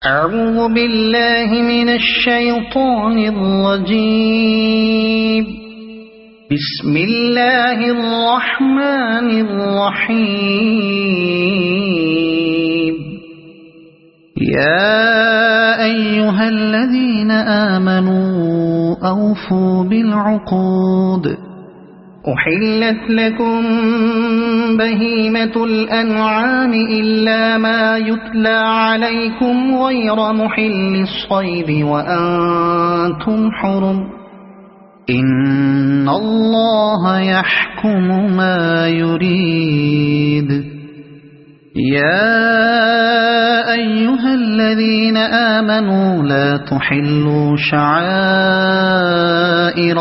أعوذ بالله من الشيطان الرجيم. بسم الله الرحمن الرحيم. يا أيها الذين آمنوا أوفوا بالعقود. أحلت لكم بهيمة الأنعام إلا ما يتلى عليكم غير محل الصيد وأنتم حرم. إن الله يحكم ما يريد. يا أيها الذين آمنوا لا تحلوا شعائر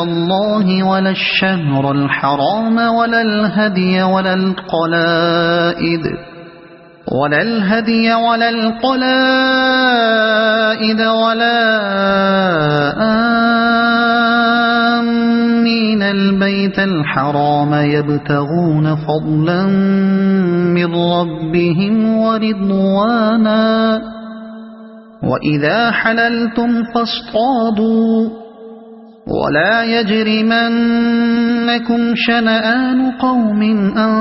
الله ولا الشهر الحرام ولا الهدي ولا القلائد ولا آمين البيت الحرام يبتغون فضلا من ربهم ورضوانا. وإذا حللتم فاصطادوا ولا يجرمنكم شنآن قوم أن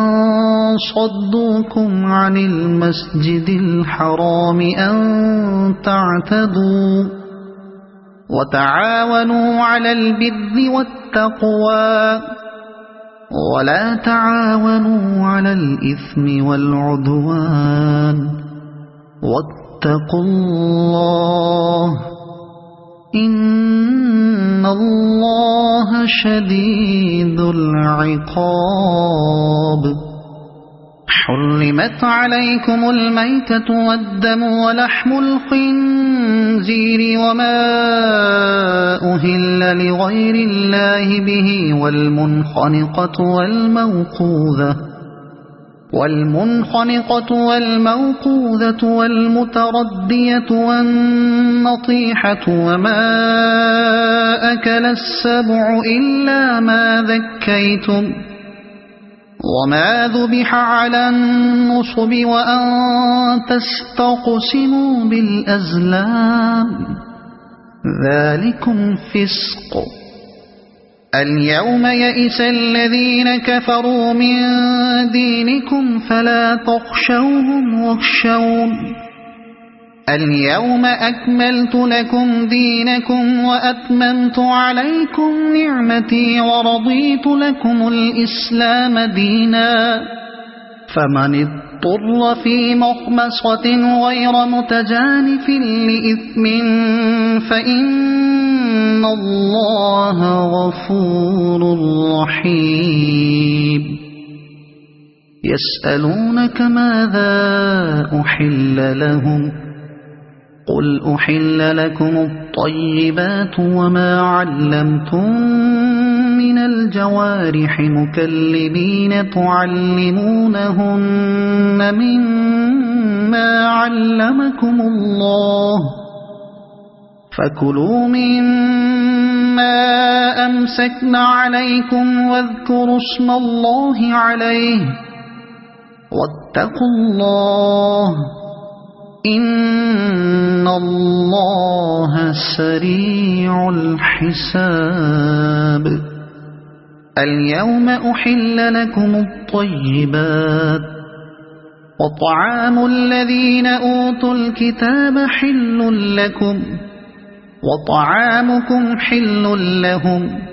صدوكم عن المسجد الحرام أن تعتدوا. وتعاونوا على البر والتقوى ولا تعاونوا على الإثم والعدوان. واتقوا الله إن الله شديد العقاب. حرمت عليكم الميتة والدم ولحم الخنزير وما أهل لغير الله به والمنخنقة والموقوذة والمتردية والنطيحة وما أكل السبع إلا ما ذكيتم وما ذبح على النصب وأن تستقسموا بالأزلام ذلكم فسق. اليوم يئس الذين كفروا من دينكم فلا تخشوهم واخشون. اليوم أكملت لكم دينكم وأتممت عليكم نعمتي ورضيت لكم الإسلام دينا. فمن اضطر في مخمصة غير متجانف لإثم فإن الله غفور رحيم. يسألونك ماذا أحل لهم قل أحل لكم الطيبات وما علمتم من الجوارح مكلبين تعلمونهن مما علمكم الله فكلوا مما أمسكن عليكم واذكروا اسم الله عليه واتقوا الله إن الله سريع الحساب. اليوم أحل لكم الطيبات وطعام الذين أوتوا الكتاب حل لكم وطعامكم حل لهم.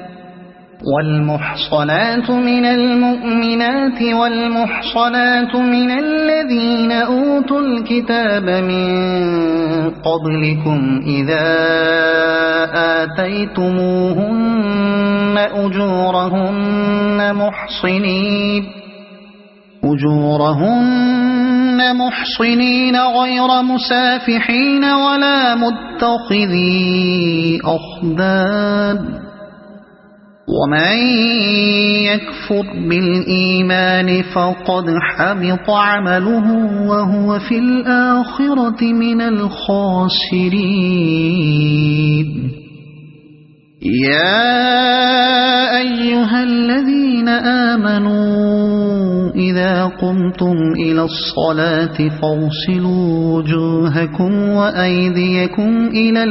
والمحصنات من المؤمنات والمحصنات من الذين أوتوا الكتاب من قبلكم إذا آتيتموهن أجورهن محصنين غير مسافحين ولا متخذي أخدان. ومن يكفر بالإيمان فقد حبط عمله وهو في الآخرة من الخاسرين. يا أيها الذين آمنوا إذا قمتم إلى الصلاة فاغسلوا وجوهكم وأيديكم إلى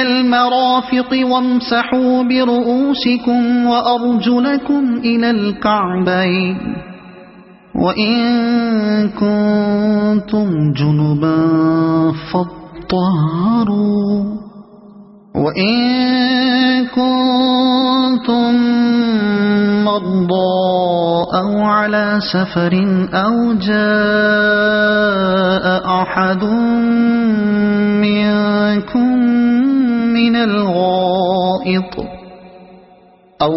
المرافق وامسحوا برؤوسكم وأرجلكم إلى الكعبين وإن كنتم جنبا فاطهروا وإن كنتم مرضى أو على سفر أو جاء أحد منكم من الغائط أو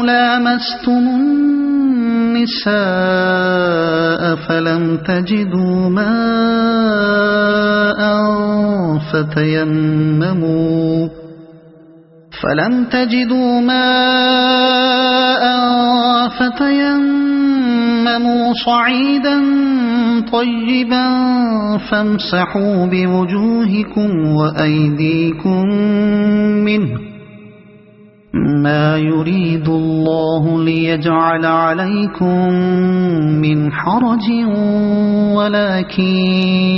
لامستم النساء فلم تجدوا ماء فتيمموا صعيدا طيبا فامسحوا بوجوهكم وأيديكم منه ما يريد الله ليجعل عليكم من حرج ولكن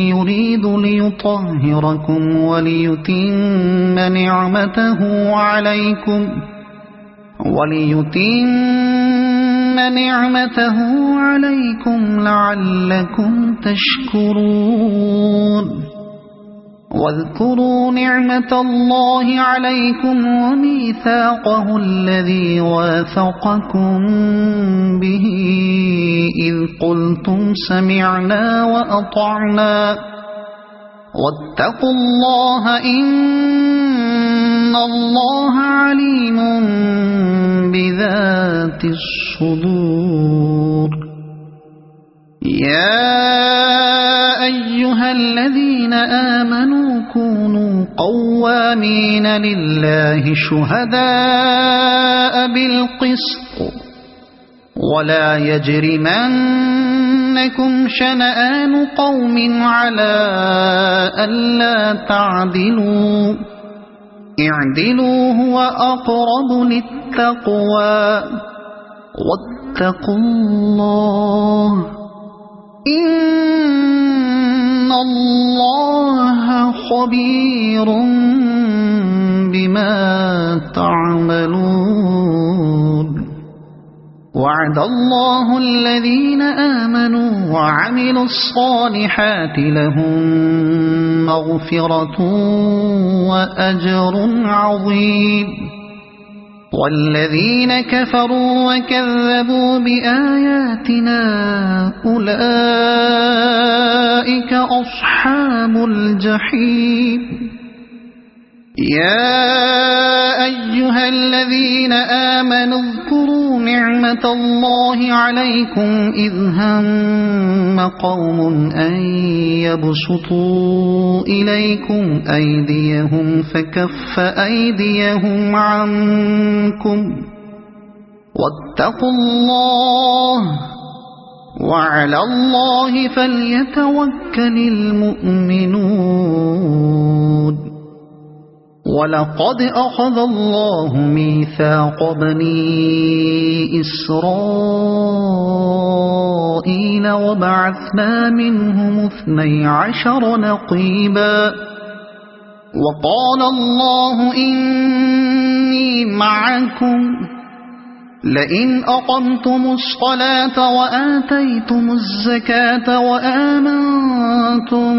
يريد ليطهركم وليتم نعمته عليكم لعلكم تشكرون واذكروا نعمة الله عليكم وميثاقه الذي واثقكم به إذ قلتم سمعنا وأطعنا واتقوا الله إن الله عليم بذات الصدور يا أيها الذين آمنوا كونوا قوامين لله شهداء بالقسط ولا يجرمنكم شنآن قوم على ألا تعدلوا اعدلوا هو أقرب للتقوى واتقوا الله إن الله خبير بما تعملون وعد الله الذين آمنوا وعملوا الصالحات لهم مغفرة وأجر عظيم والذين كفروا وكذبوا بآياتنا أولئك أصحاب الجحيم يا أيها الذين آمنوا اذكروا نعمة الله عليكم إذ هم قوم أن يبسطوا إليكم أيديهم فكف أيديهم عنكم واتقوا الله وعلى الله فليتوكل المؤمنون ولقد أخذ الله ميثاق بني إسرائيل وبعثنا منهم 12 نقيبا وقال الله إني معكم لئن أقمتم الصلاة وآتيتم الزكاة وآمنتم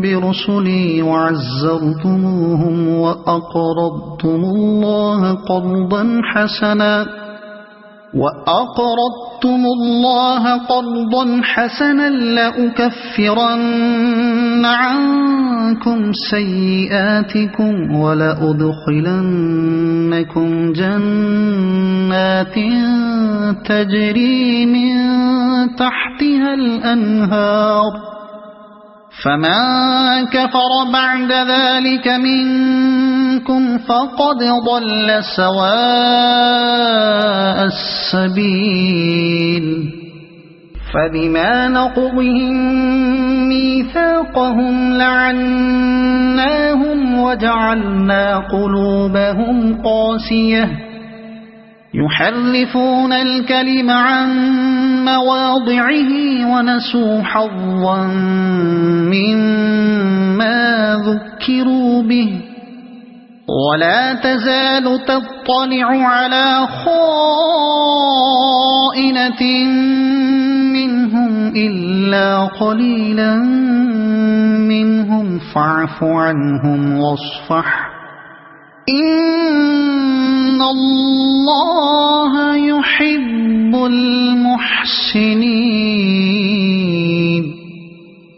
برسلي وعزرتموهم وأقرضتم الله قرضا حسنا لأكفرن عنكم سيئاتكم ولأدخلنكم جنات تجري من تحتها الأنهار فمن كفر بعد ذلك منكم فقد ضل سواء السبيل فبما نقضهم ميثاقهم لعناهم وجعلنا قلوبهم قاسية يحرفون الكلم عن مواضعه ونسوا حظا مما ذكروا به ولا تزال تطلع على خائنة منهم إلا قليلا منهم فاعف عنهم واصفح إن الله يحب المحسنين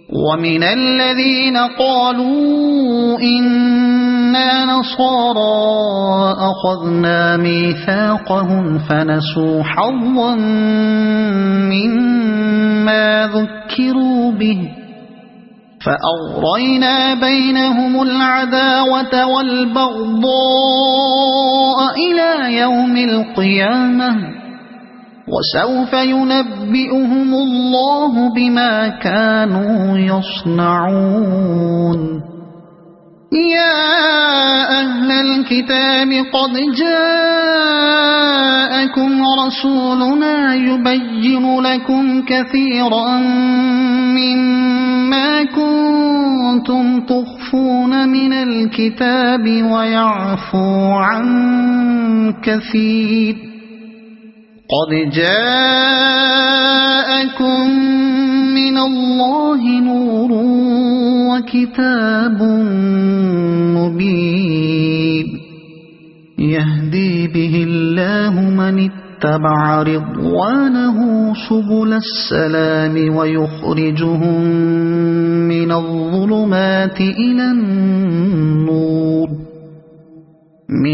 ومن الذين قالوا إنا نصارى أخذنا ميثاقهم فنسوا حظا مما ذكروا به فأغرينا بينهم العداوة والبغضاء إلى يوم القيامة وسوف ينبئهم الله بما كانوا يصنعون يا أهل الكتاب قد جاءكم رسولنا يبين لكم كثيرا مما كنتم تخفون من الكتاب ويعفو عن كثير قد جاءكم من الله نور وكتاب مبين يهدي به الله من اتبع رضوانه سبل السلام ويخرجهم من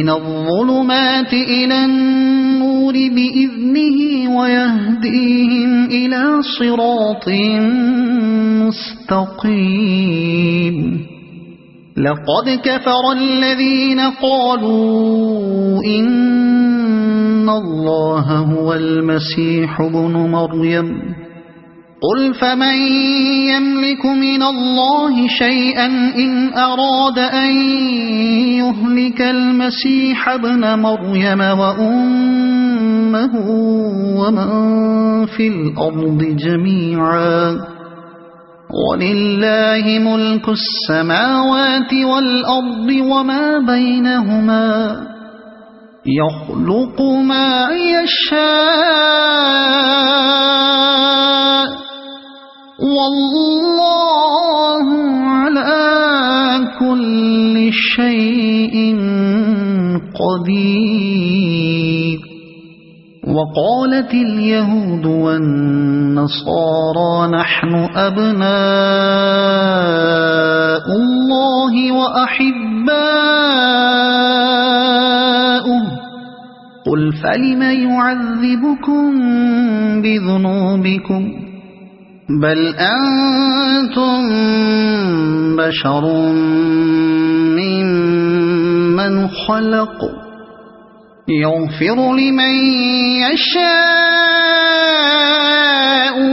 الظلمات إلى النور بإذنه ويهديهم إلى صراط مستقيم لقد كفر الذين قالوا إن الله هو المسيح ابن مريم قل فمن يملك من الله شيئا إن أراد أن يهلك المسيح ابن مريم وأمه ومن في الأرض جميعا ولله ملك السماوات والأرض وما بينهما يخلق ما يشاء والله على كل شيء قدير وقالت اليهود والنصارى نحن أبناء الله وأحباؤه قل فلم يعذبكم بذنوبكم بل أنتم بشر ممن خلق يغفر لمن يشاء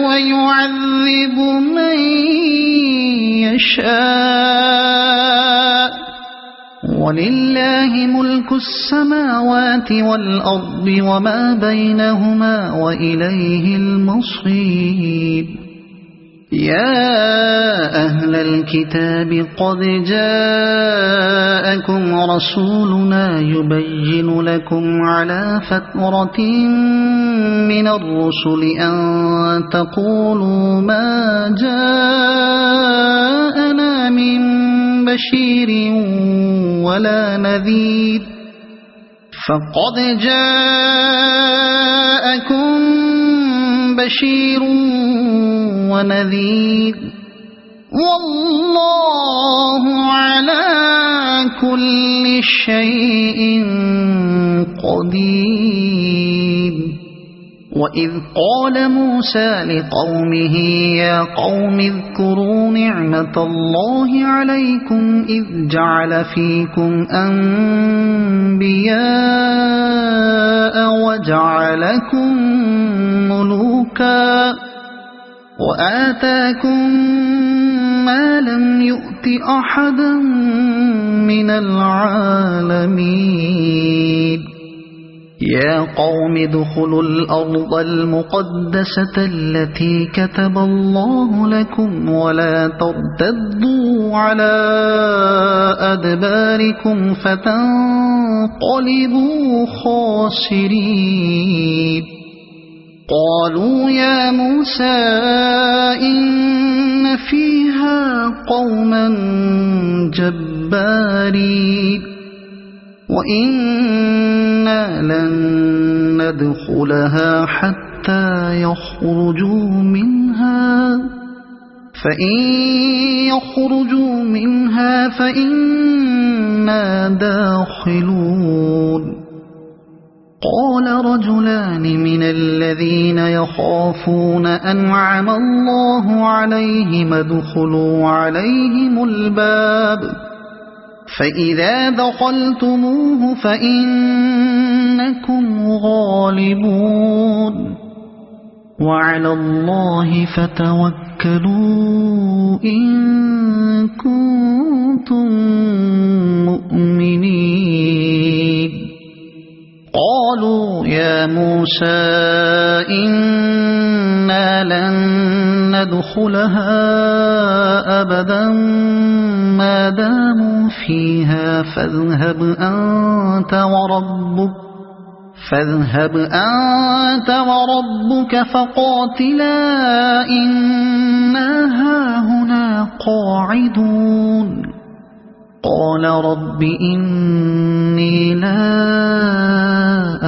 ويعذب من يشاء ولله ملك السماوات والأرض وما بينهما وإليه المصير يا أهل الكتاب قد جاءكم رسولنا يبين لكم على فترة من الرسل أن تقولوا ما جاءنا من بشير ولا نذير فقد جاءكم بشير ونذير والله على كل شيء قدير وإذ قال موسى لقومه يا قوم اذكروا نعمة الله عليكم إذ جعل فيكم أنبياء وجعلكم ملوكا وآتاكم ما لم يؤت أحدا من العالمين يا قوم ادخلوا الأرض المقدسة التي كتب الله لكم ولا ترتدوا على أدباركم فتنقلبوا خاسرين قالوا يا موسى إن فيها قوما جبارين وإنا لن ندخلها حتى يخرجوا منها فإن يخرجوا منها فإنا داخلون قال رجلان من الذين يخافون أنعم الله عليهم ادخلوا عليهم الباب فإذا دخلتموه فإنكم غالبون وعلى الله فتوكلوا إن كنتم مؤمنين قالوا يا موسى إنا لن ندخلها أبدا ما داموا فيها فاذهب أنت وربك فقاتلا إنا هاهنا قاعدون قال رب إني لا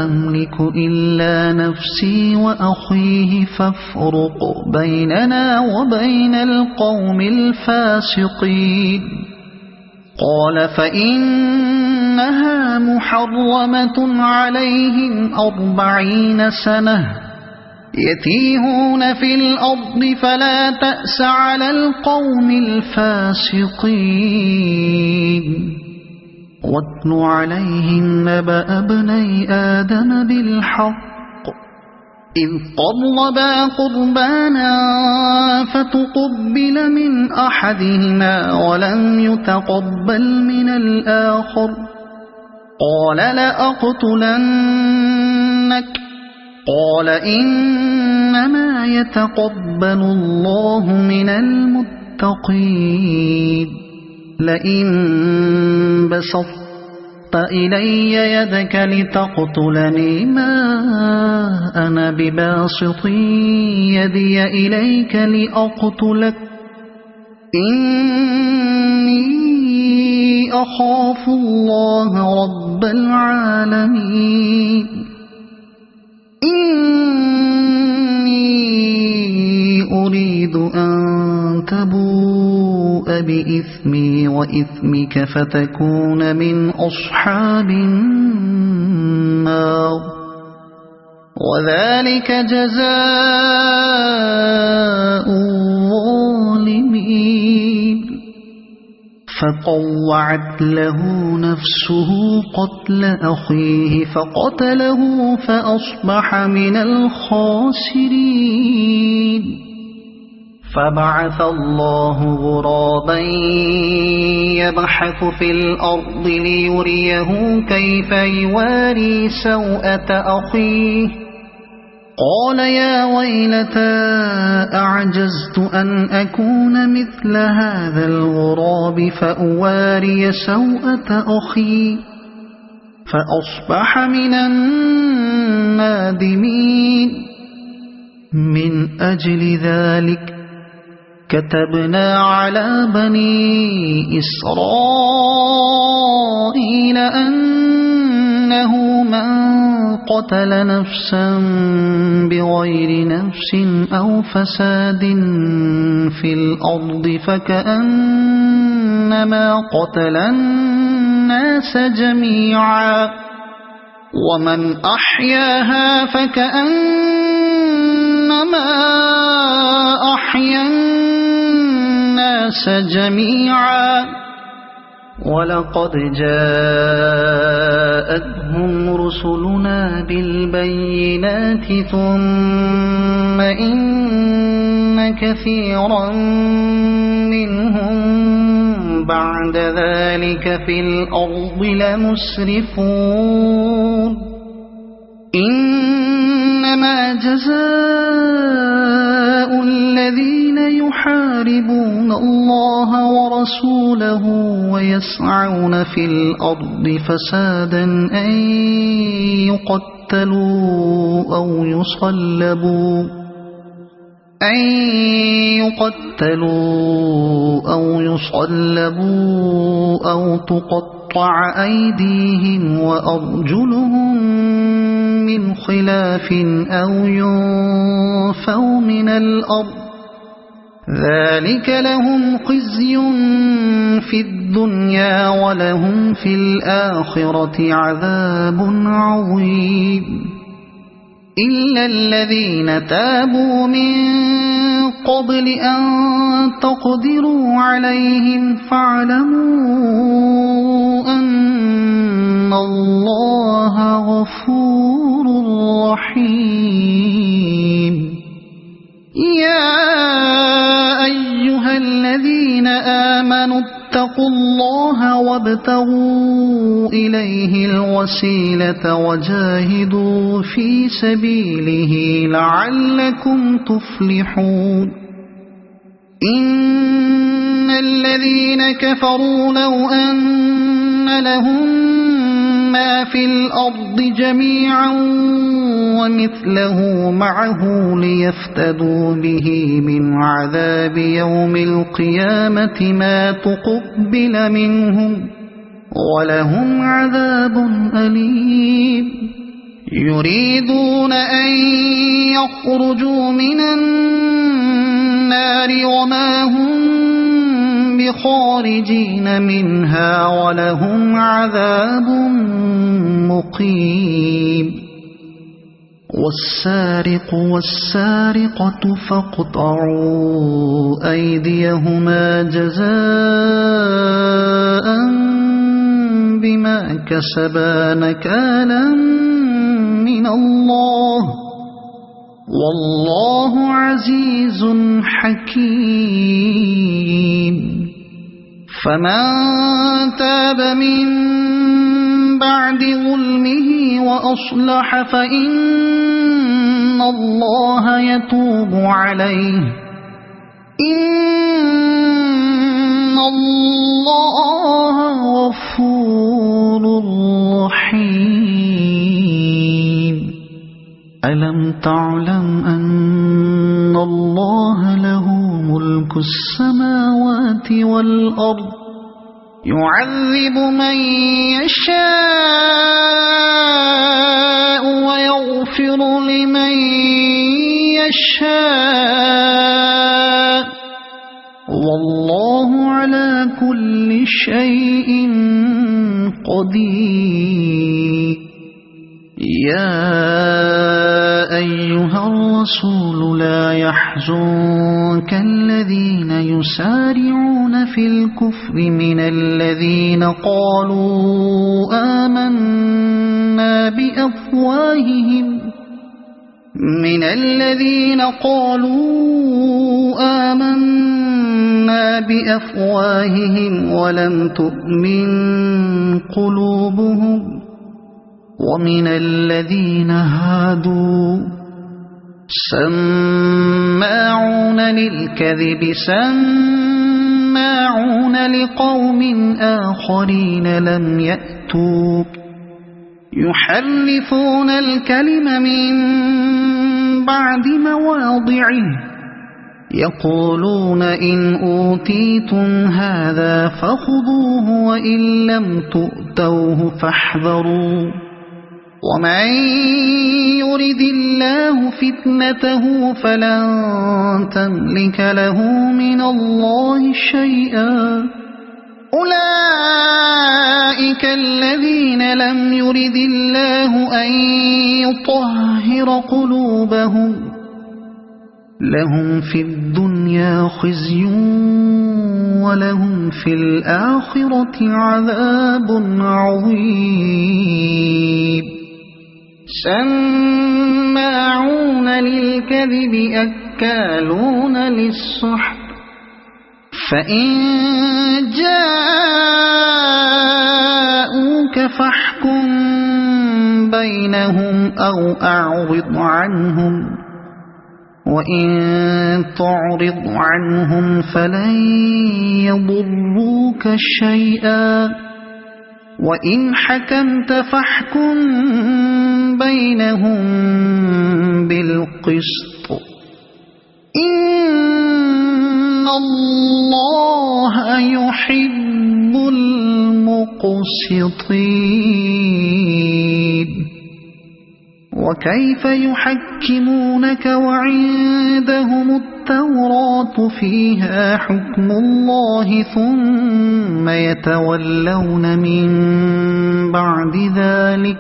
أملك إلا نفسي وأخيه فافرق بيننا وبين القوم الفاسقين قال فإنها محرمة عليهم 40 سنة يتيهون في الأرض فلا تأس على القوم الفاسقين واتل عليهم نبأ ابني آدم بالحق إذ قربا قربانا فتقبل من أحدهما ولم يتقبل من الآخر قال لأقتلنك قال إنما يتقبل الله من المتقين لئن بسطت إلي يدك لتقتلني ما أنا بباسط يدي إليك لأقتلك إني أخاف الله رب العالمين إني أريد أن تبوء بإثمي وإثمك فتكون من أصحاب النار وذلك جزاء الظالمين فطوعت له نفسه قتل أخيه فقتله فأصبح من الخاسرين فبعث الله غرابا يبحث في الأرض ليريه كيف يواري سوءة أخيه قال يا ويلتى أعجزت أن أكون مثل هذا الغراب فأواري سوءة أخي فأصبح من النادمين من أجل ذلك كتبنا على بني إسرائيل أنه من قتل نفسا بغير نفس أو فساد في الأرض فكأنما قتل الناس جميعا ومن أحياها فكأنما أحيا الناس جميعا ولقد جاءتهم رسلنا بالبينات ثم إن كثيرا منهم بعد ذلك في الأرض لمسرفون إنما جزاء الذين يحاربون الله ورسوله ويسعون في الأرض فسادا أن يقتلوا أو يصلبوا أو تقطع أيديهم وأرجلهم من خلاف أو ينفوا من الأرض ذلك لهم خزي في الدنيا ولهم في الآخرة عذاب عظيم إلا الذين تابوا من قبل أن تقدروا عليهم فاعلموا أن الله غفور رحيم يا أيها الذين آمنوا اتقوا الله وابتغوا إليه الوسيلة وجاهدوا في سبيله لعلكم تفلحون إن الذين كفروا لو أن لهم ما في الأرض جميعا ومثله معه ليفتدوا به من عذاب يوم القيامة ما تقبل منهم ولهم عذاب أليم يريدون أن يخرجوا من النار وما هم بخارجين منها ولهم عذاب مقيم والسارق والسارقة فاقطعوا أيديهما جزاء بما كسبا نكالا من الله والله عزيز حكيم فمن تاب من بعد ظلمه وأصلح فإن الله يتوب عليه إن الله غفور رحيم ألم تعلم أن الله له ملك السماوات والأرض يعذب من يشاء ويغفر لمن يشاء والله على كل شيء قدير يا أيها الرسول لا يحزنك الذين يسارعون في الكفر من الذين قالوا آمنا بأفواههم ولم تؤمن قلوبهم ومن الذين هادوا سماعون للكذب سماعون لقوم آخرين لم يأتوك يحرفون الكلم من بعد مواضعه يقولون إن أوتيتم هذا فخذوه وإن لم تؤتوه فاحذروا ومن يرد الله فتنته فلن تملك له من الله شيئا أولئك الذين لم يرد الله أن يطهر قلوبهم لهم في الدنيا خزي ولهم في الآخرة عذاب عظيم سماعون للكذب أكالون للسحت فإن جاءوك فاحكم بينهم أو أعرض عنهم وإن تعرض عنهم فلن يضروك شيئا وإن حكمت فاحكم بينهم بالقسط إن الله يحب المقسطين وكيف يحكمونك وعندهم التوراة فيها حكم الله ثم يتولون من بعد ذلك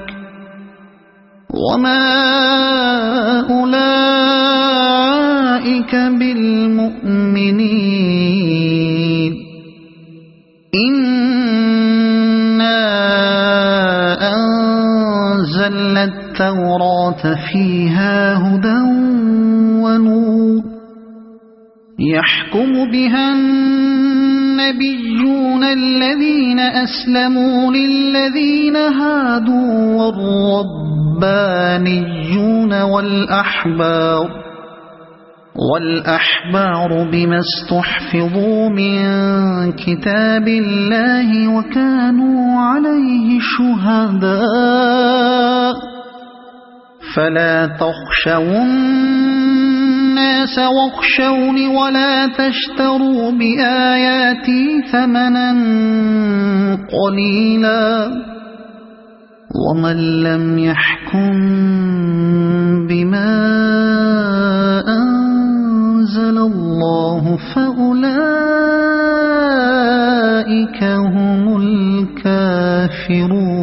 وما أولئك بالمؤمنين إنا أنزلنا التوراة فيها هدى ونور يحكم بها النبيون الذين أسلموا للذين هادوا والربانيون والأحبار بما استحفظوا من كتاب الله وكانوا عليه شهداء فلا تخشوا الناس واخشوني ولا تشتروا بآياتي ثمنا قليلا ومن لم يحكم بما أنزل الله فأولئك هم الكافرون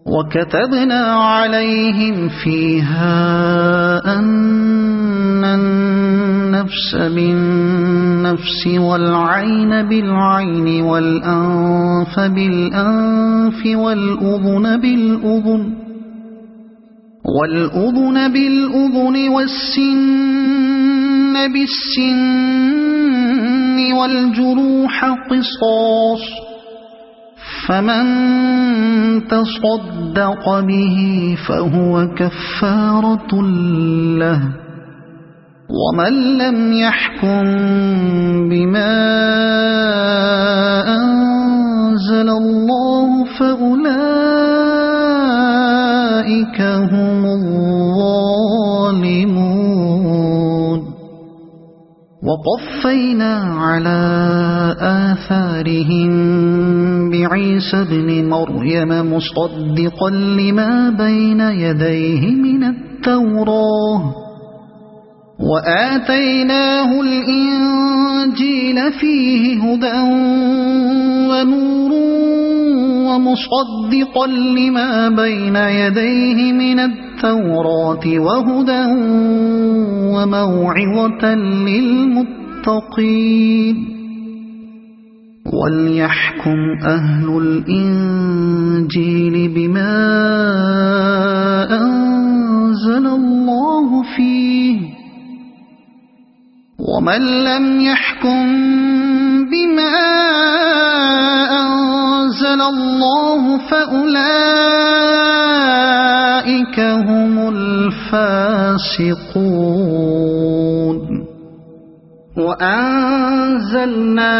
وكتبنا عليهم فيها أن النفس بالنفس والعين بالعين والأنف بالأنف والأذن بالأذن والسن بالسن والجروح قصاص فمن تصدق به فهو كفارة له ومن لم يحكم بما أنزل الله فأولئك هم الظالمون وقفينا على آثارهم بعيسى ابن مريم مصدقا لما بين يديه من التوراة وآتيناه الإنجيل فيه هدى ونور ومصدقا لما بين يديه من التوراة وهدى وموعظة للمتقين وليحكم أهل الإنجيل بما أنزل الله فيه ومن لم يحكم بما أنزل الله فأولئك هم الفاسقون وأنزلنا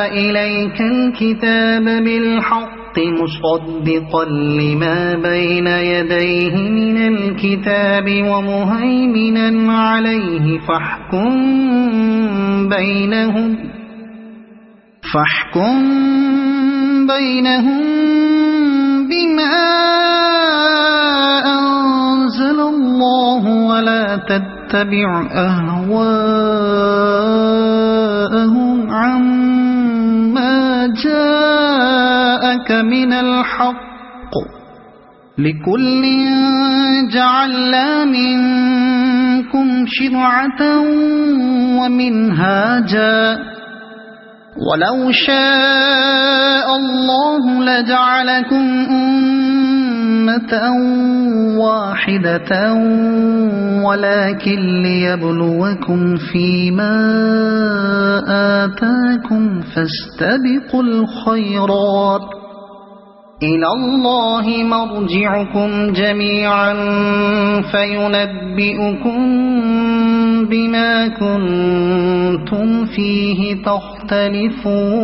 إليك الكتاب بالحق مصدقا لما بين يديه من الكتاب ومهيمنا عليه فاحكم بينهم بما أنزل الله ولا تتبع أهواءهم عما جاءك من الحق لكل جعلنا منكم شرعة ومنهاجا ولو شاء الله لجعلكم أمة واحدة ولكن ليبلوكم فيما آتاكم فاستبقوا الخيرات إلى الله مرجعكم جميعا فينبئكم بما كنتم فيه تختلفون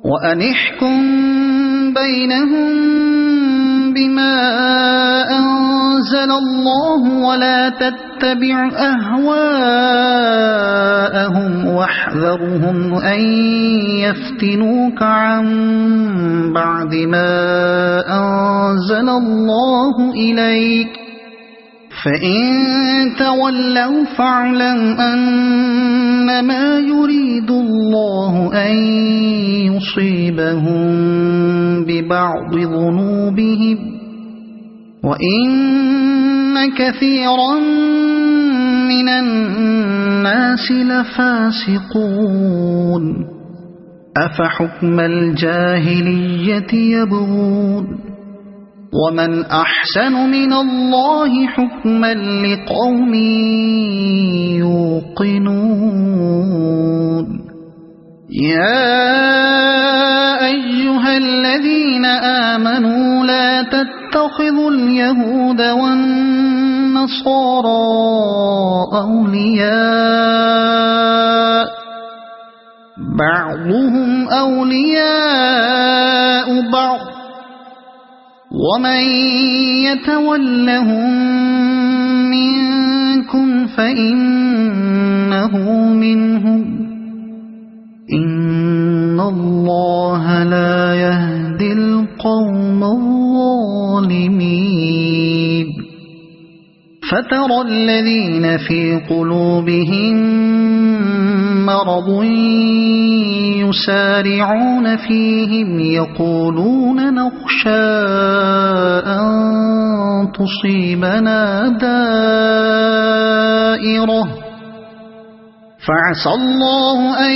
وأن احكم بينهم بما أنزل الله ولا تتبع أهواءهم واحذرهم أن يفتنوك عن بعد ما أنزل الله إليك فإن تولوا فاعلم أنما يريد الله أن يصيبهم ببعض ذنوبهم وإن كثيرا من الناس لفاسقون أفحكم الجاهلية يبغون ومن أحسن من الله حكما لقوم يوقنون يا أيها الذين آمنوا لا تتخذوا اليهود والنصارى أولياء بعضهم أولياء بعض ومن يتولهم منكم فإنه منهم إن الله لا يهدي القوم الظالمين فترى الذين في قلوبهم مرض يسارعون فيهم يقولون نخشى أن تصيبنا دائرة فعسى الله أن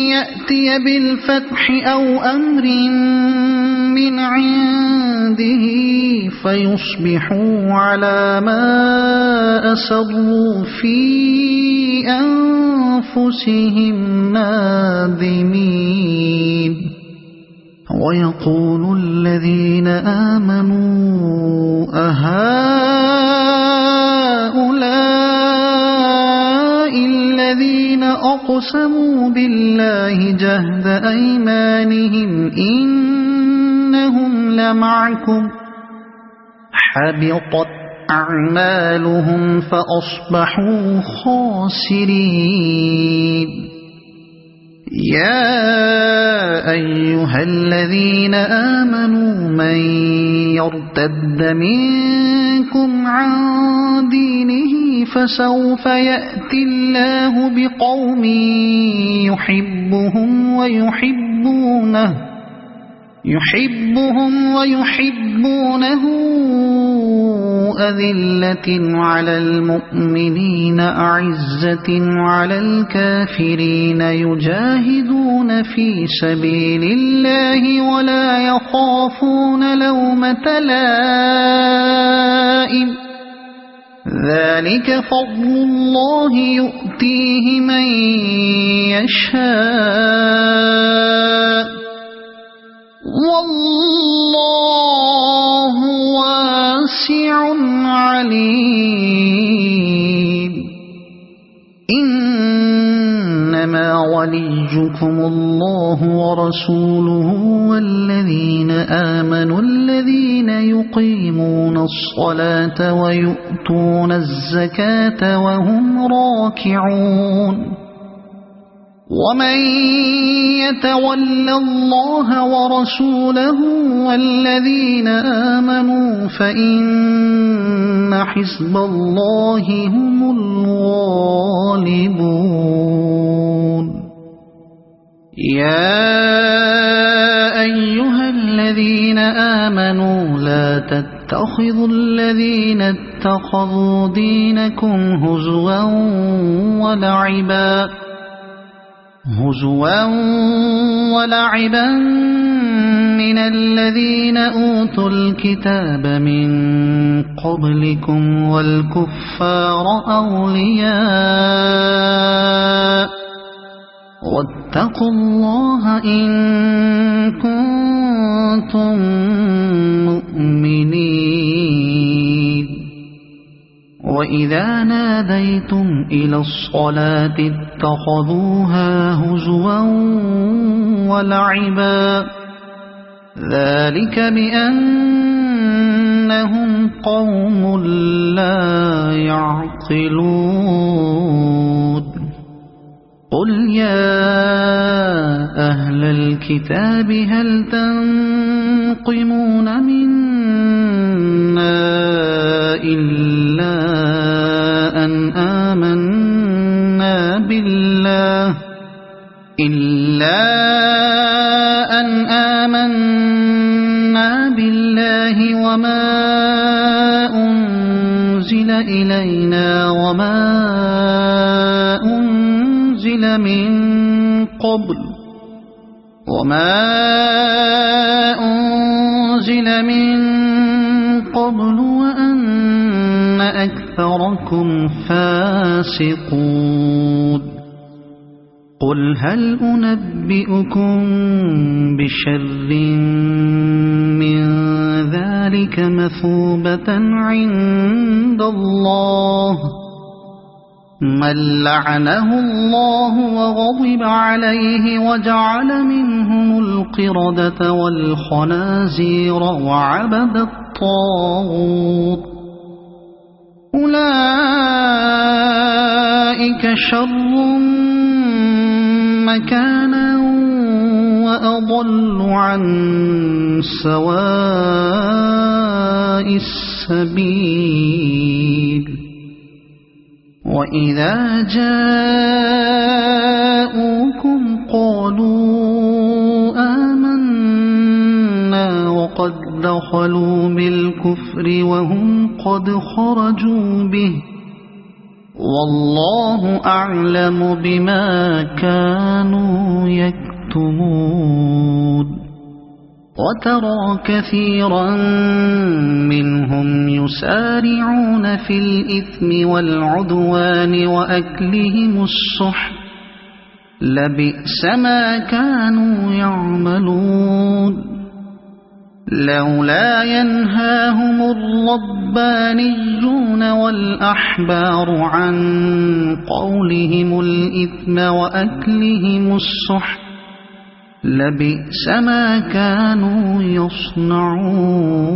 يأتي بالفتح أو أمر من عنده فيصبحوا على ما أسروا في أنفسهم نادمين ويقول الذين آمنوا أهؤلاء الذين أقسموا بالله جهد أيمانهم إنهم لمعكم حبطت أعمالهم فأصبحوا خاسرين يا أيها الذين آمنوا من يرتد منكم عن دينه فسوف يأتي الله بقوم يحبهم ويحبونه أذلة على المؤمنين أعزة على الكافرين يجاهدون في سبيل الله ولا يخافون لومة لائم ذلك فضل الله يؤتيه من يشاء والله واسع عليم إنما وليكم الله ورسوله والذين آمنوا الذين يقيمون الصلاة ويؤتون الزكاة وهم راكعون ومن يتول الله ورسوله والذين آمنوا فإن حزب الله هم الغالبون يا أيها الذين آمنوا لا تتخذوا الذين اتخذوا دينكم هزوا ولعبا من الذين أوتوا الكتاب من قبلكم والكفار أولياء واتقوا الله إن كنتم مؤمنين وإذا ناديتم إلى الصلاة اتخذوها هزوا ولعبا ذلك بأنهم قوم لا يعقلون قل يا أهل الكتاب هل تنقمون منا إلا أن آمنا بالله وما أنزل إلينا وما أنزل من قبل وأن أكثركم فاسقون قل هل أنبئكم بشر من ذلك مثوبة عند الله من لعنه الله وغضب عليه وجعل منهم القردة والخنازير وعبد الطاغوت أولئك شر مكانا وأضل عن سواء السبيل وإذا جاءوكم قالوا آمنا وقد دخلوا بالكفر وهم قد خرجوا به والله أعلم بما كانوا يكتمون وترى كثيرا منهم يسارعون في الإثم والعدوان وأكلهم السحت لبئس ما كانوا يعملون لولا ينهاهم الربانيون والأحبار عن قولهم الإثم وأكلهم السحت لبئس ما كانوا يصنعون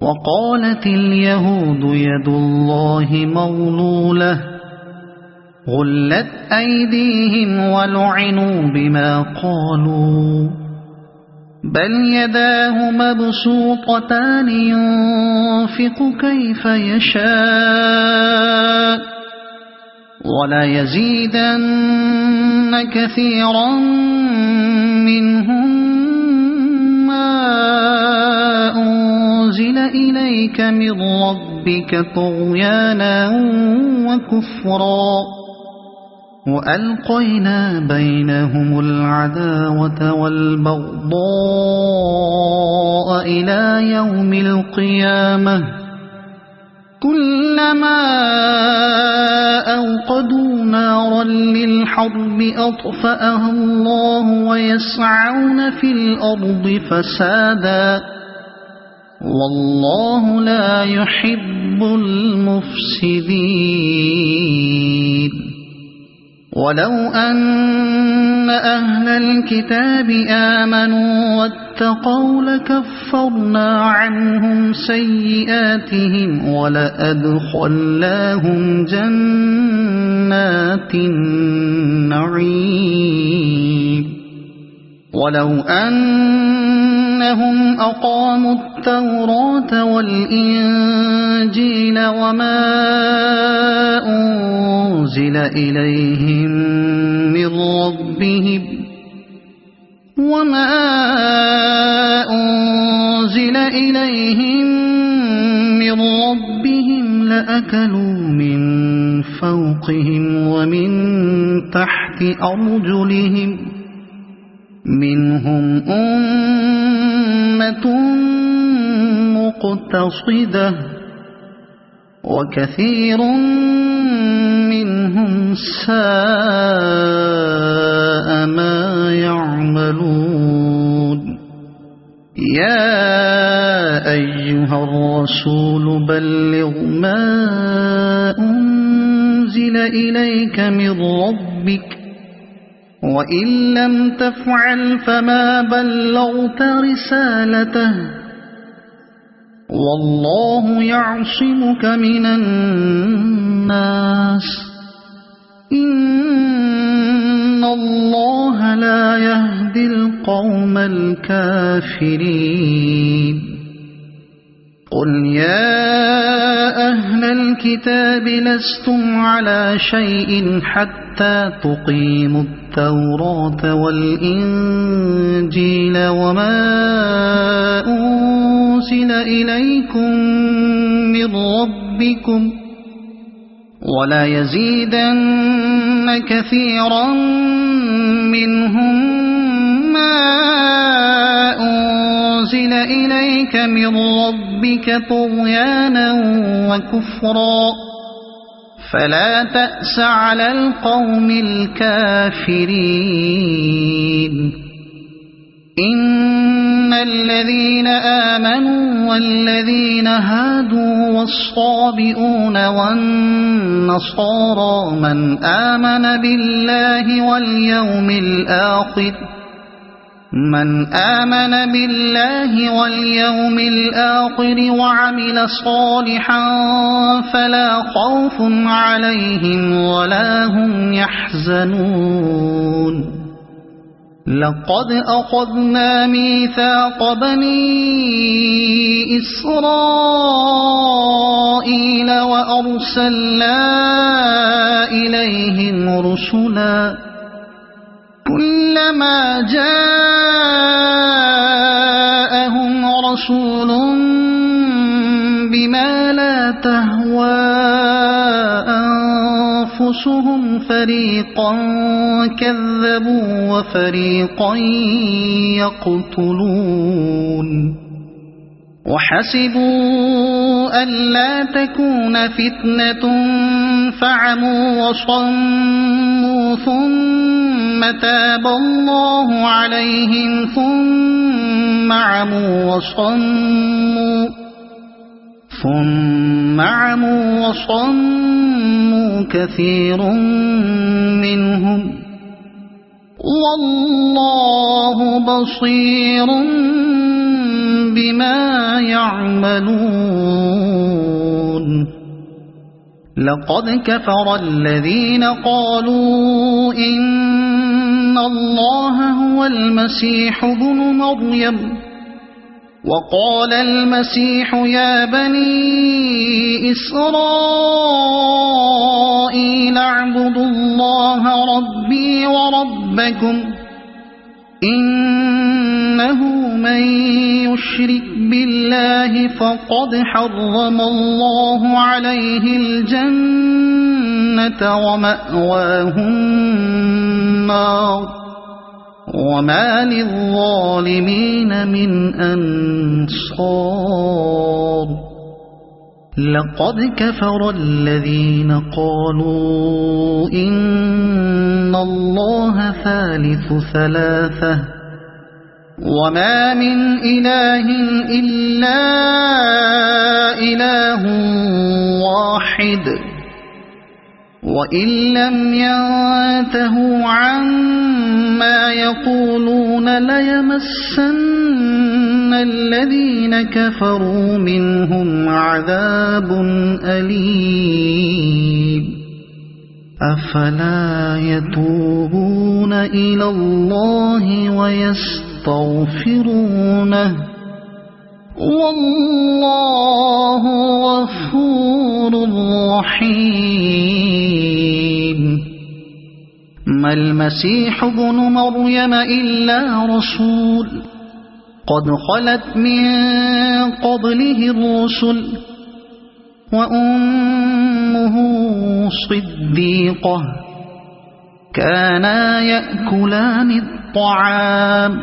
وقالت اليهود يد الله مغلولة غلت أيديهم ولعنوا بما قالوا بل يداه مبسوطتان ينفق كيف يشاء ولا يزيدن كثيرا منهم ما أنزل إليك من ربك طغيانا وكفرا وألقينا بينهم العداوة والبغضاء إلى يوم القيامة كلما أوقدوا نارا للحرب أطفأها الله ويسعون في الأرض فسادا والله لا يحب المفسدين ولو أن أهل الكتاب آمنوا واتقوا لكفرنا عنهم سيئاتهم ولأدخلناهم جنات النعيم ولو أنهم أقاموا التوراة والإنجيل وما أنزل إليهم من ربهم لأكلوا من فوقهم ومن تحت أرجلهم منهم أمة مقتصدة وكثير منهم ساء ما يعملون يا أيها الرسول بلغ ما أنزل إليك من ربك وإن لم تفعل فما بلغت رسالته والله يعصمك من الناس إن الله لا يهدي القوم الكافرين قل يا أهل الكتاب لستم على شيء حتى تقيموا التوراة والإنجيل وما أنزل إليكم من ربكم ولا يزيدن كثيرا منهم ما أنزل إليك من ربك طغيانا وكفرا فلا تأس على القوم الكافرين إن الذين آمنوا والذين هادوا والصابئون والنصارى من آمن بالله واليوم الآخر وعمل صالحا فلا خوف عليهم ولا هم يحزنون لقد أخذنا ميثاق بني إسرائيل وأرسلنا إليهم رسلا كلما جاءهم رسول بما لا تهوى أنفسهم فريقا كذبوا وفريقا يقتلون وحسبوا ألا تكون فتنة فعموا وصموا ثم تاب الله عليهم ثم عموا وصموا كثير منهم والله بصير بما يعملون لقد كفر الذين قالوا إن الله هو المسيح ابن مريم وقال المسيح يا بني إسرائيل اعبدوا الله ربي وربكم إنه من يشرك بالله فقد حرم الله عليه الجنة ومأواه النار وما للظالمين من أنصار لقد كفر الذين قالوا إن الله ثالث ثلاثة وما من إله إلا إله واحد وإن لم ينتهوا عما يقولون ليمسن الذين كفروا منهم عذاب أليم أفلا يتوبون إلى الله ويستغفرونه والله غفور رحيم ما المسيح ابن مريم إلا رسول قد خلت من قبله الرسل وأمه صديقة كانا يأكلان الطعام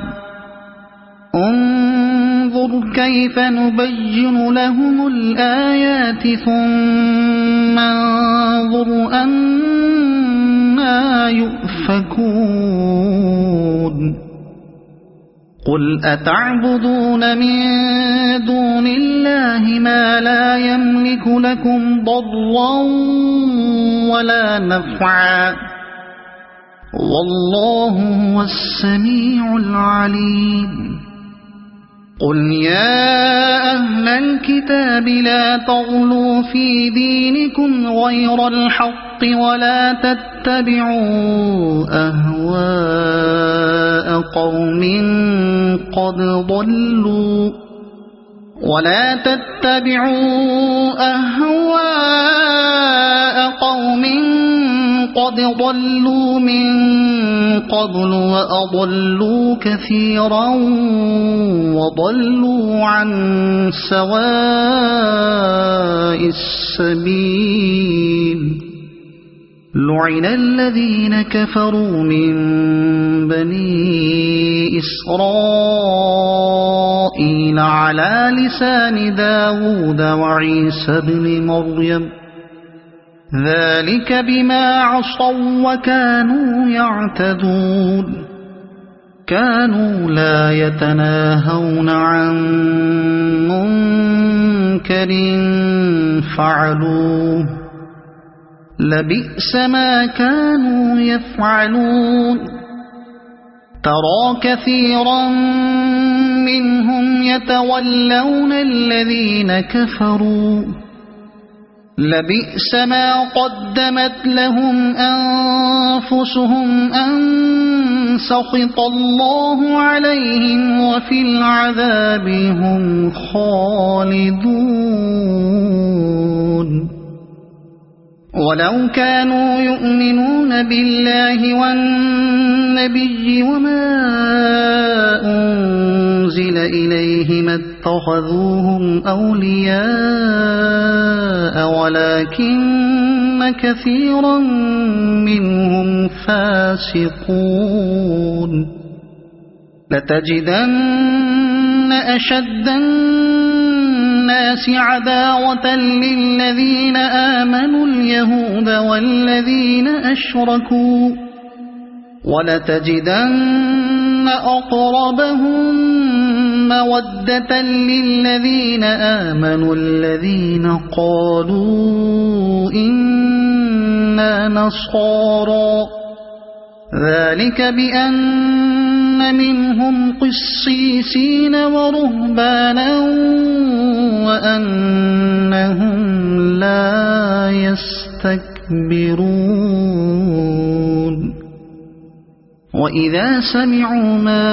انظر كيف نبين لهم الآيات ثم انظر أنى يؤفكون قل أتعبدون من دون الله ما لا يملك لكم ضرا ولا نفعا والله هو السميع العليم قل يا أهل الكتاب لا تغلوا في دينكم غير الحق ولا تتبعوا أهواء قوم قد ضلوا من قبل وأضلوا كثيرا وضلوا عن سواء السبيل لعن الذين كفروا من بني إسرائيل على لسان داود وعيسى بن مريم ذلك بما عصوا وكانوا يعتدون كانوا لا يتناهون عن منكر فعلوه لبئس ما كانوا يفعلون ترى كثيرا منهم يتولون الذين كفروا لبئس ما قدمت لهم أنفسهم أن سخط الله عليهم وفي العذاب هم خالدون ولو كانوا يؤمنون بالله والنبي وما أنزل إليه ما اتخذوهم أولياء ولكن كثيرا منهم فاسقون لتجدن أشد الناس عداوة للذين آمنوا اليهود والذين أشركوا ولتجدن أقربهم مودة للذين آمنوا الذين قالوا إنا نصارى ذلك بأن منهم قسيسين ورهبانا وأنهم لا يستكبرون وإذا سمعوا ما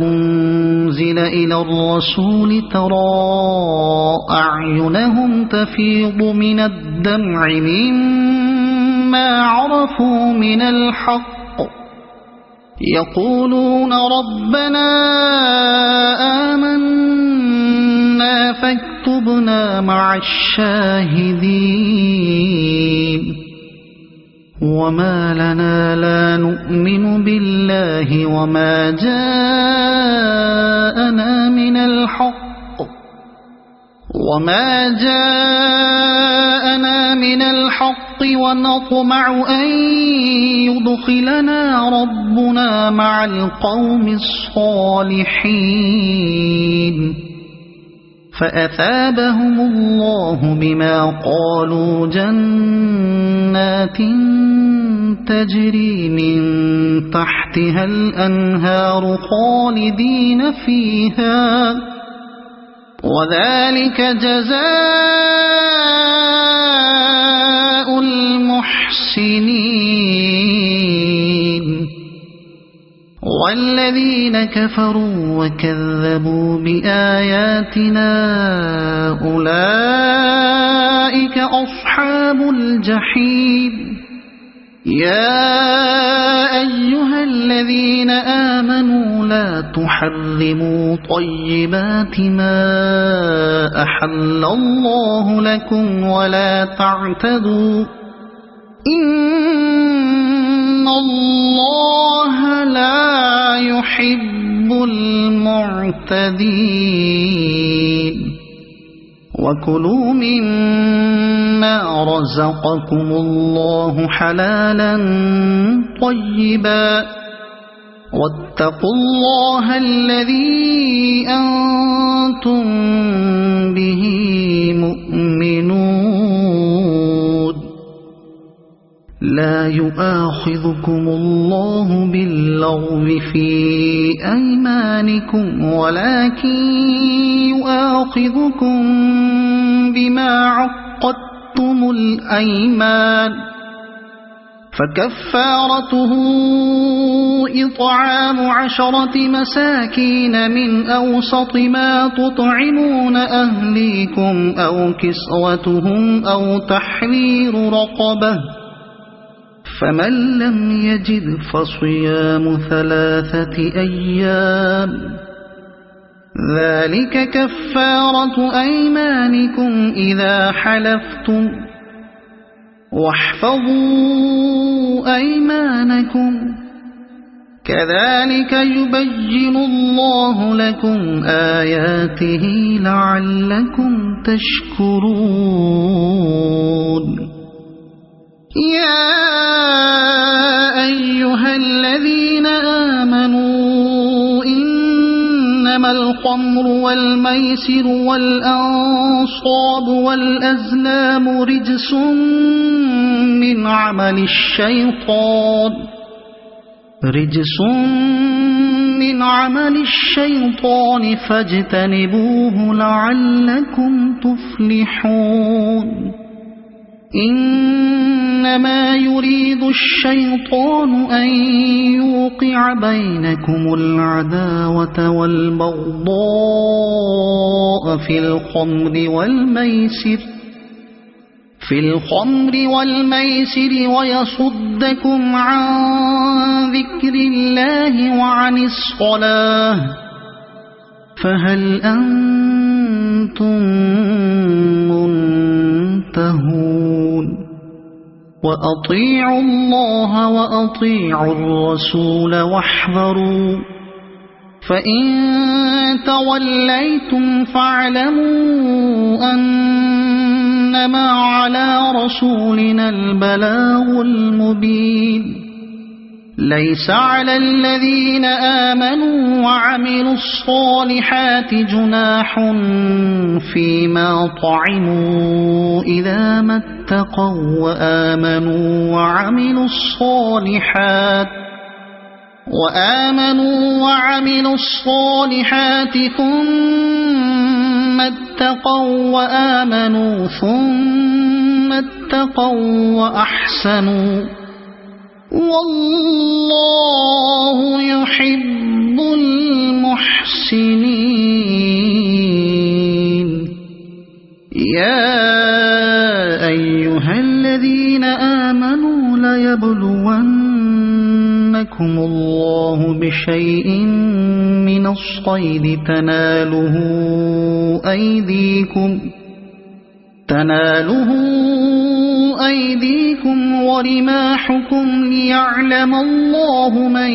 أنزل إلى الرسول ترى أعينهم تفيض من الدمع مما عرفوا من الحق يقولون ربنا آمنا فاكتبنا مع الشاهدين وما لنا لا نؤمن بالله وما جاءنا من الحق ونطمع أن يدخلنا ربنا مع القوم الصالحين فأثابهم الله بما قالوا جنات تجري من تحتها الأنهار خالدين فيها وذلك جزاء المحسنين والذين كفروا وكذبوا بآياتنا أولئك أصحاب الجحيم يا أيها الذين آمنوا لا تحرموا طيبات ما أحل الله لكم ولا تعتدوا إن الله لا يحب المعتدين وكلوا مما رزقكم الله حلالا طيبا واتقوا الله الذي أنتم به مؤمنون لا يؤاخذكم الله باللغو في أيمانكم ولكن يؤاخذكم بما عقدتم الأيمان فكفارته إطعام 10 مساكين من أوسط ما تطعمون أهليكم أو كسوتهم أو تحرير رقبة فمن لم يجد فصيام 3 أيام ذلك كفارة أيمانكم إذا حلفتم واحفظوا أيمانكم كذلك يبين الله لكم آياته لعلكم تشكرون يا أيها الذين آمنوا إنما الخمر والميسر والأنصاب والأزلام رجس من عمل الشيطان فاجتنبوه لعلكم تفلحون إنما يريد الشيطان أن يوقع بينكم العداوة والبغضاء في الخمر والميسر ويصدكم عن ذكر الله وعن الصلاة فهل أنتم منتهون وأطيعوا الله وأطيعوا الرسول واحذروا فإن توليتم فاعلموا أنما على رسولنا البلاغ المبين ليس على الذين آمنوا وعملوا الصالحات جناح فيما طعموا إذا ما اتقوا وآمنوا وعملوا الصالحات ثم اتقوا وآمنوا ثم اتقوا وأحسنوا والله يحب المحسنين يا أيها الذين آمنوا ليبلونكم الله بشيء من الصيد تناله أيديكم ورماحكم ليعلم الله من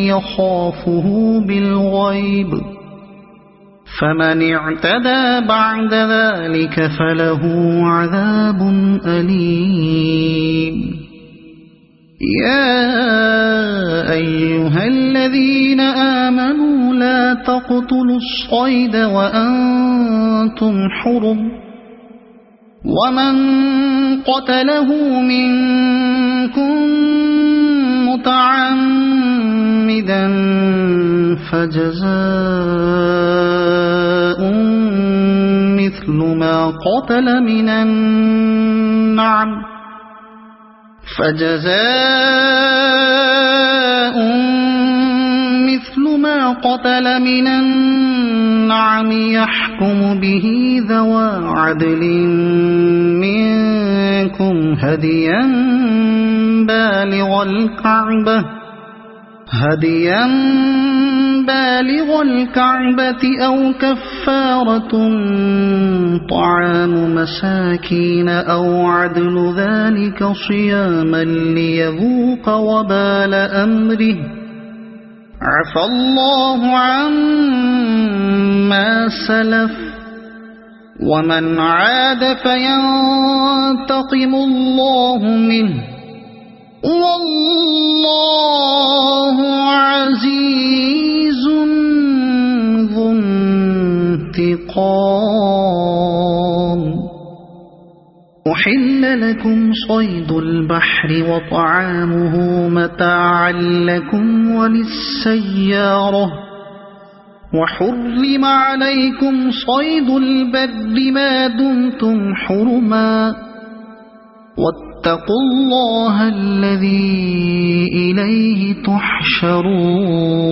يخافه بالغيب فمن اعتدى بعد ذلك فله عذاب أليم يا أيها الذين آمنوا لا تقتلوا الصيد وأنتم حرم ومن قتله منكم متعمدا فجزاء مثل ما قتل من النعم يحكم به ذوى عدل منكم هديا بالغ الكعبة أو كفارة طعام مساكين أو عدل ذلك صياما ليذوق وبال أمره عفى الله عما سلف ومن عاد فينتقم الله منه والله عزيز ذو انتقام. أحل لكم صيد البحر وطعامه متاعا لكم وللسيارة وحرم عليكم صيد البر ما دمتم حرما واتقوا الله الذي إليه تحشرون.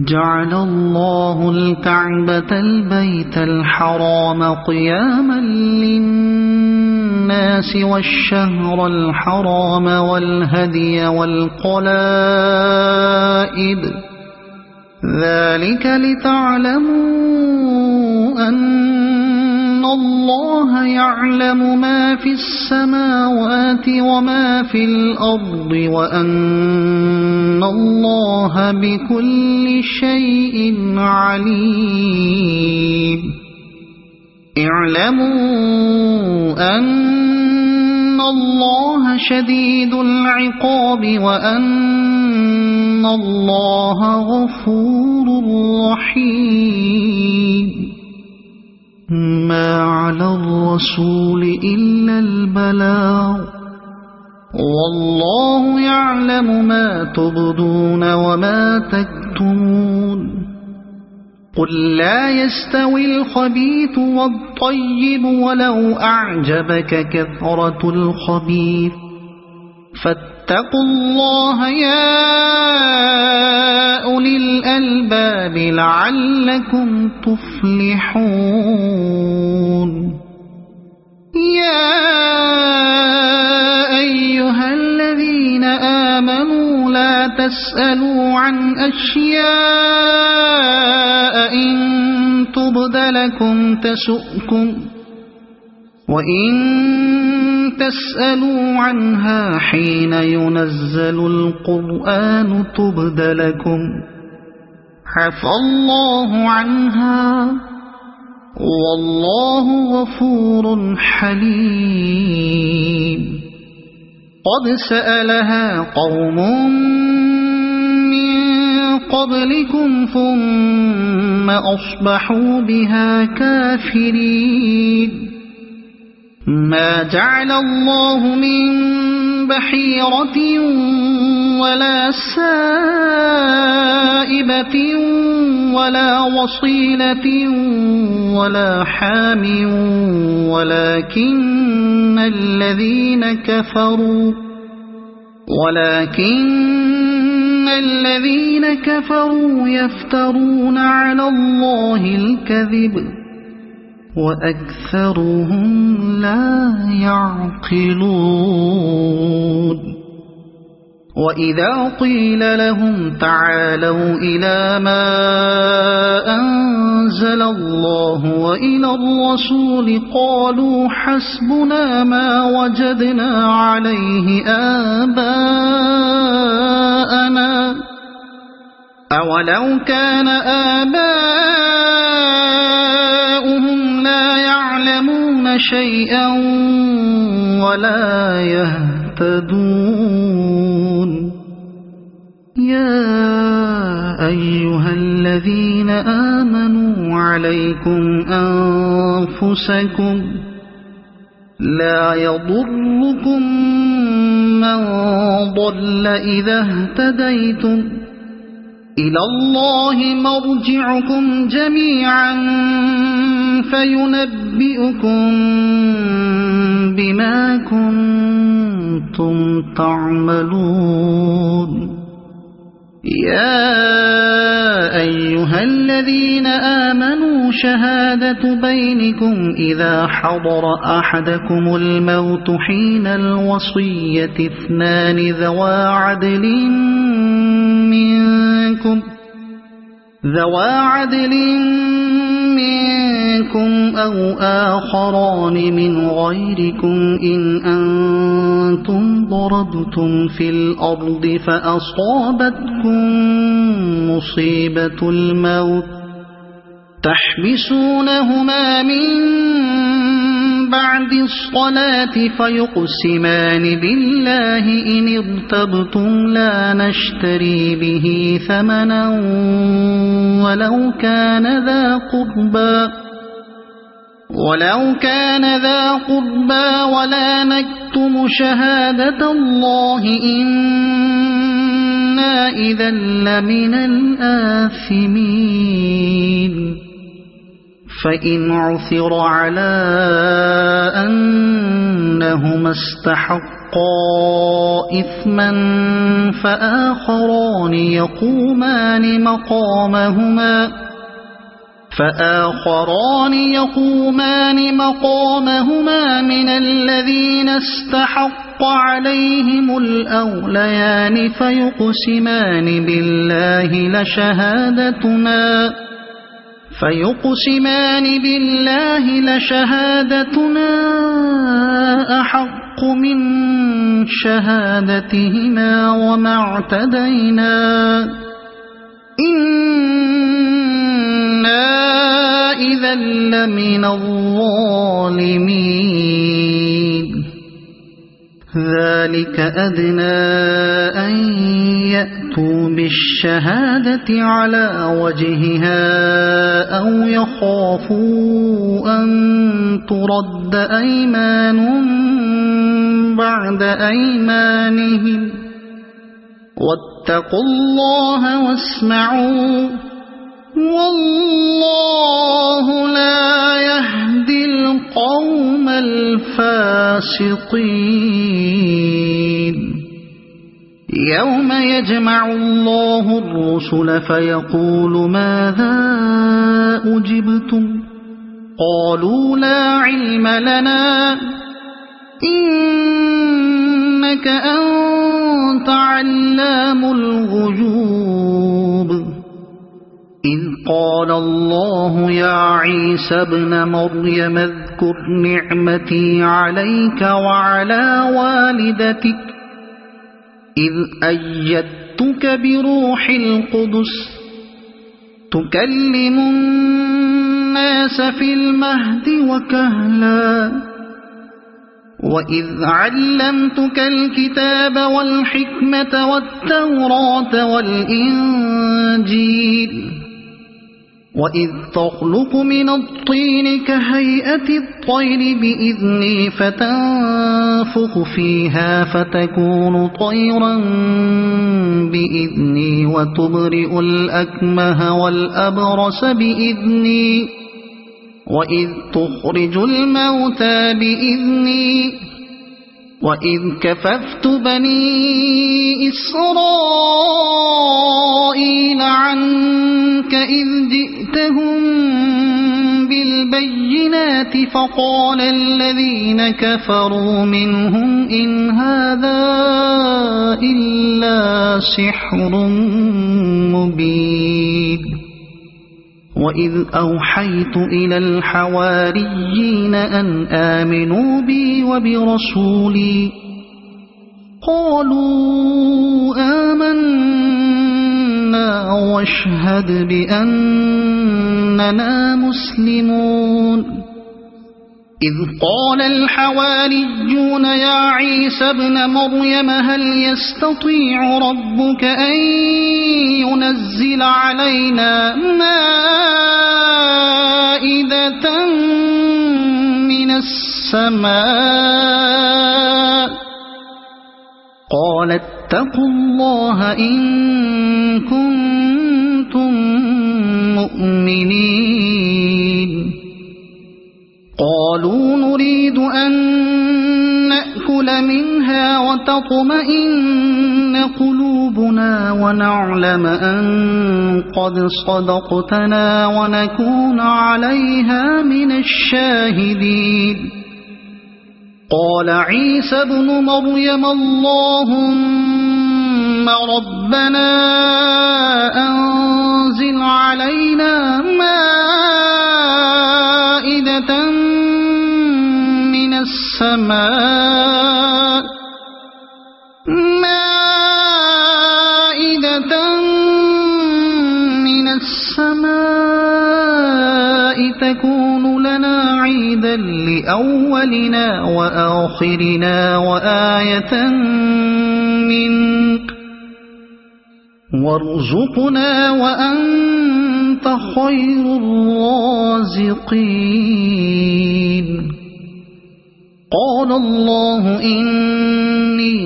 جعل الله الكعبة البيت الحرام قياما للناس والشهر الحرام والهدي والقلائد ذلك لتعلموا أن الله يعلم ما في السماوات وما في الأرض وأن الله بكل شيء عليم. اعلموا أن الله شديد العقاب وأن الله غفور رحيم. ما على الرسول إلا البلاغ والله يعلم ما تبدون وما تكتمون. قل لا يستوي الخبيث والطيب ولو أعجبك كثرة الخبيث فاتقوا الله يا أولي الألباب لعلكم تفلحون. يا أيها الذين آمنوا لا تسألوا عن أشياء إن تبد لكم تسؤكم وإن تسألوا عنها حين ينزل القرآن تبد لكم عفى الله عنها والله غفور حليم. قد سألها قوم من قبلكم ثم أصبحوا بها كافرين. ما جعل الله من بحيرة ولا سائبة ولا وصيلة ولا حام ولكن الذين كفروا يفترون على الله الكذب وأكثرهم لا يعقلون. وإذا قيل لهم تعالوا إلى ما أنزل الله وإلى الرسول قالوا حسبنا ما وجدنا عليه آباءنا أولو كان آباؤهم لا يعلمون شيئا ولا يهتدون. يا أيها الذين آمنوا عليكم أنفسكم لا يضركم من ضل إذا اهتديتم إلى الله مرجعكم جميعا فينبئكم بما كنتم تعملون. يا أيها الذين آمنوا شهادة بينكم إذا حضر أحدكم الموت حين الوصية اثنان ذوى عدل منكم ذوى عدل منكم أو آخران من غيركم إن أنتم ضربتم في الأرض فأصابتكم مصيبة الموت تحبسونهما من بعد الصلاة فيقسمان بالله إن ارتبتم لا نشتري به ثمنا ولو كان ذا قربى ولا نكتم شهادة الله إنا إذا لمن الآثمين فإن عثر على أنهما استحقا إثما فآخران يقومان مقامهما من الذين استحق عليهم الأوليان فيقسمان بالله لشهادتنا أحق من شهادتهما وما اعتدينا إنا إذا لمن الظالمين ذلك أدنى أن يأتوا بالشهادة على وجهها أو يخافوا أن ترد أيمان بعد أيمانهم واتقوا الله واسمعوا والله لا يهدي القوم الفاسقين يوم يجمع الله الرسل فيقول ماذا أجبتم قالوا لا علم لنا إنك أنت علام الغيوب إذ قال الله يا عيسى ابن مريم اذكر نعمتي عليك وعلى والدتك إذ أيدتك بروح القدس تكلم الناس في المهد وكهلا وإذ علمتك الكتاب والحكمة والتوراة والإنجيل وإذ تخلق من الطين كهيئة الطير بإذني فتنفخ فيها فتكون طيرا بإذني وتبرئ الأكمه والأبرص بإذني وإذ تخرج الموتى بإذني وإذ كففت بني إسرائيل عنك إذ جئتهم بالبينات فقال الذين كفروا منهم إن هذا إلا سحر مبين وإذ أوحيت إلى الحواريين أن آمنوا بي وبرسولي قالوا آمنا واشهد بأننا مسلمون إذ قال الحواريون يا عيسى ابن مريم هل يستطيع ربك أن ينزل علينا مائدة من السماء قال اتقوا الله إن كنتم مؤمنين قالوا نريد أن نأكل منها وتطمئن قلوبنا ونعلم أن قد صدقتنا ونكون عليها من الشاهدين قال عيسى ابن مريم اللهم ربنا أنزل علينا السماء مائدة من السماء تكون لنا عيدا لأولنا وآخرنا وآية منك وارزقنا وأنت خير الرازقين قال الله إني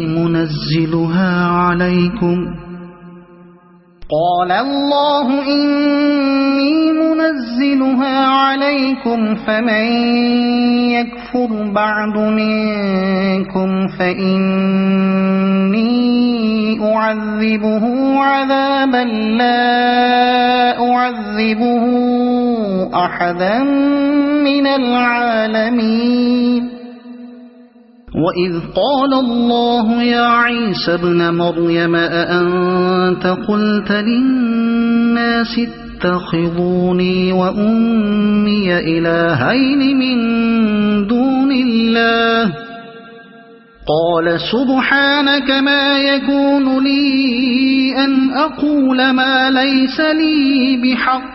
منزلها عليكم فمن يكفر بعد منكم فإني أعذبه عذابا لا أعذبه أحدا من العالمين وإذ قال الله يا عيسى ابن مريم أأنت قلت للناس اتخذوني وأمي إلهين من دون الله قال سبحانك ما يكون لي أن أقول ما ليس لي بحق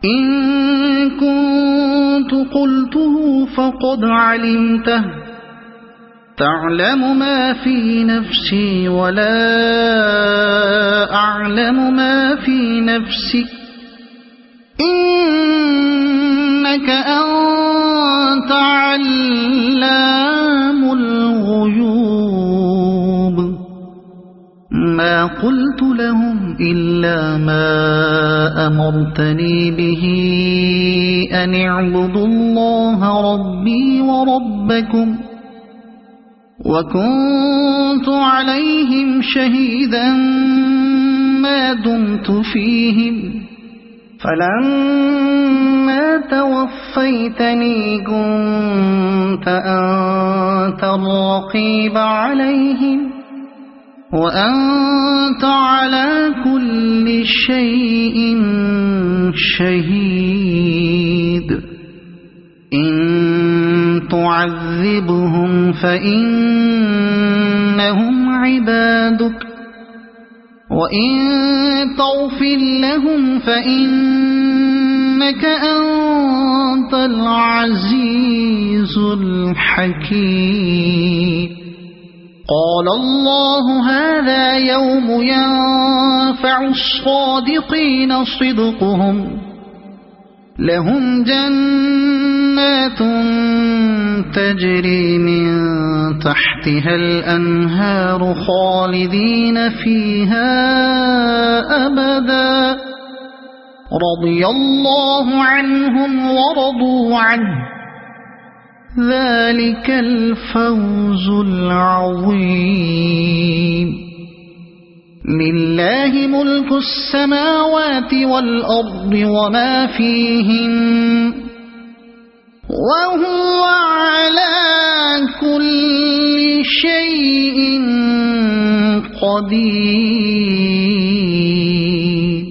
إن كنت قلته فقد علمته تعلم ما في نفسي ولا أعلم ما في نفسك إنك أنت علام الغيوب ما قلت لهم إلا ما أمرتني به أن اعبدوا الله ربي وربكم وكنت عليهم شهيدا ما دمت فيهم فلما توفيتني كنت أنت الرقيب عليهم وأنت على كل شيء شهيد إن تعذبهم فإنهم عبادك وإن تغفر لهم فإنك أنت العزيز الحكيم قال الله هذا يوم ينفع الصادقين صدقهم لهم جنات تجري من تحتها الأنهار خالدين فيها أبدا رضي الله عنهم ورضوا عنه ذلك الفوز العظيم لله ملك السماوات والأرض وما فيهن وهو على كل شيء قدير.